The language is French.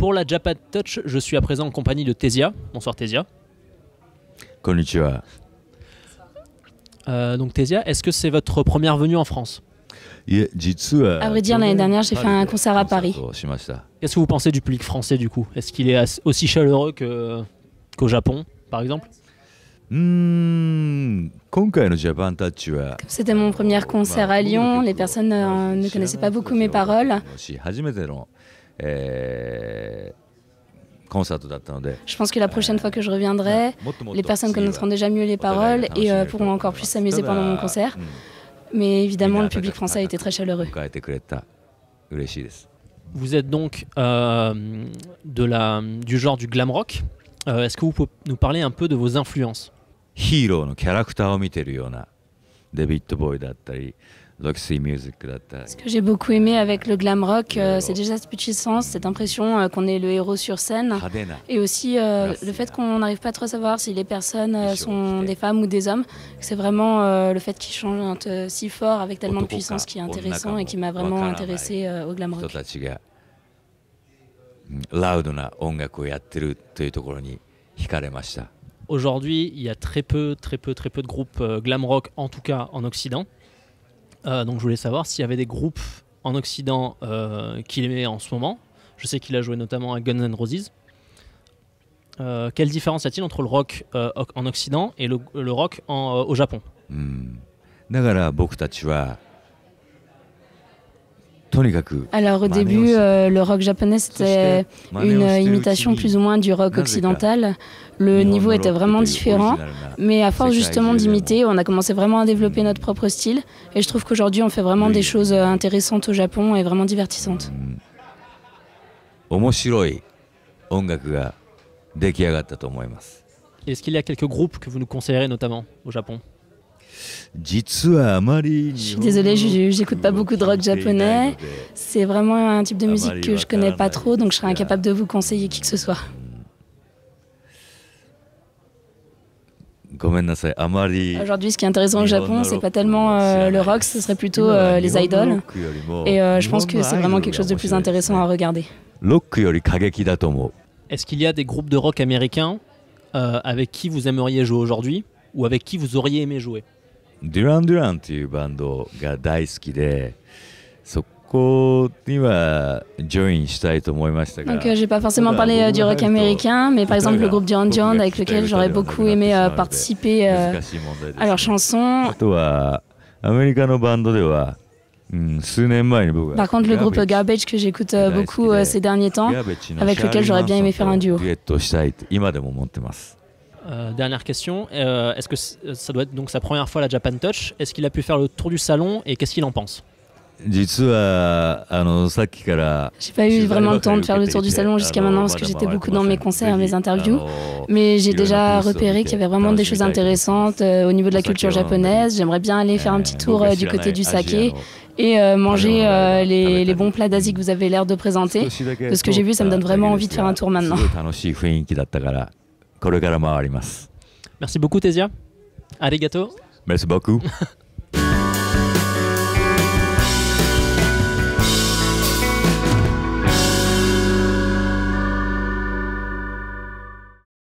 Pour la Japan Touch, je suis à présent en compagnie de Tesia. Bonsoir Tesia. Konnichiwa. Donc Tesia, est-ce que c'est votre première venue en France? À vrai dire, l'année dernière, j'ai fait un concert à Paris. Qu'est-ce que vous pensez du public français du coup? Est-ce qu'il est aussi chaleureux qu'au Japon, par exemple? Comme c'était mon premier concert à Lyon, les personnes ne connaissaient pas beaucoup mes paroles. Je pense que la prochaine fois que je reviendrai, les personnes connaîtront déjà mieux les paroles et pourront encore plus s'amuser pendant mon concert. Mais évidemment, le public français a été très chaleureux. Vous êtes donc du genre du glam rock. Est-ce que vous pouvez nous parler un peu de vos influences? Ce que j'ai beaucoup aimé avec le glam rock, c'est déjà cette puissance, cette impression qu'on est le héros sur scène. Et aussi le fait qu'on n'arrive pas trop à savoir si les personnes sont des femmes ou des hommes. C'est vraiment le fait qu'ils chantent si fort avec tellement de puissance qui est intéressant et qui m'a vraiment intéressé au glam rock. Aujourd'hui, il y a très peu de groupes glam rock, en tout cas en Occident. Donc je voulais savoir s'il y avait des groupes en Occident qu'il aimait en ce moment. Je sais qu'il a joué notamment à Guns N' Roses. Quelle différence y a-t-il entre le rock en Occident et le rock au Japon? Alors au début, le rock japonais c'était une imitation plus ou moins du rock occidental. Le niveau était vraiment différent, mais à force justement d'imiter, on a commencé vraiment à développer notre propre style. Et je trouve qu'aujourd'hui on fait vraiment des choses intéressantes au Japon et vraiment divertissantes. Est-ce qu'il y a quelques groupes que vous nous conseillerez notamment au Japon? Je suis désolée, j'écoute pas beaucoup de rock japonais. C'est vraiment un type de musique que je connais pas trop, donc je serais incapable de vous conseiller qui que ce soit. Aujourd'hui, ce qui est intéressant au Japon, c'est pas tellement le rock, ce serait plutôt les idoles. Et je pense que c'est vraiment quelque chose de plus intéressant à regarder. Est-ce qu'il y a des groupes de rock américains avec qui vous aimeriez jouer aujourd'hui ou avec qui vous auriez aimé jouer? Duran Duran っていうバンドが大好きで、そこにはジョインしたいと思いましたが。Donc j'ai pas forcément parlé du rock américain, mais par exemple le groupe Duran Duran avec lequel j'aurais beaucoup aimé participer à leurs chansons. あとはアメリカのバンドでは、数年前に僕は。 Par contre le groupe Garbage que j'écoute beaucoup ces derniers temps, avec lequel j'aurais bien aimé faire un duo. デュエットしたいって今でも思ってます。 Dernière question, est-ce que ça doit être donc sa première fois à la Japan Touch? Est-ce qu'il a pu faire le tour du salon et qu'est-ce qu'il en pense? 実はさっきから J'ai pas eu vraiment le temps de faire le tour du salon jusqu'à maintenant parce que j'étais beaucoup dans mes concerts, mes interviews. Mais j'ai déjà repéré qu'il y avait vraiment des choses intéressantes au niveau de la culture japonaise. J'aimerais bien aller faire un petit tour du côté du saké et manger les bons plats d'Asie que vous avez l'air de présenter. De ce que j'ai vu, ça me donne vraiment envie de faire un tour maintenant. 楽しい雰囲気だったからこれから回ります。 Merci beaucoup Tesia. Arigato. Merci beaucoup.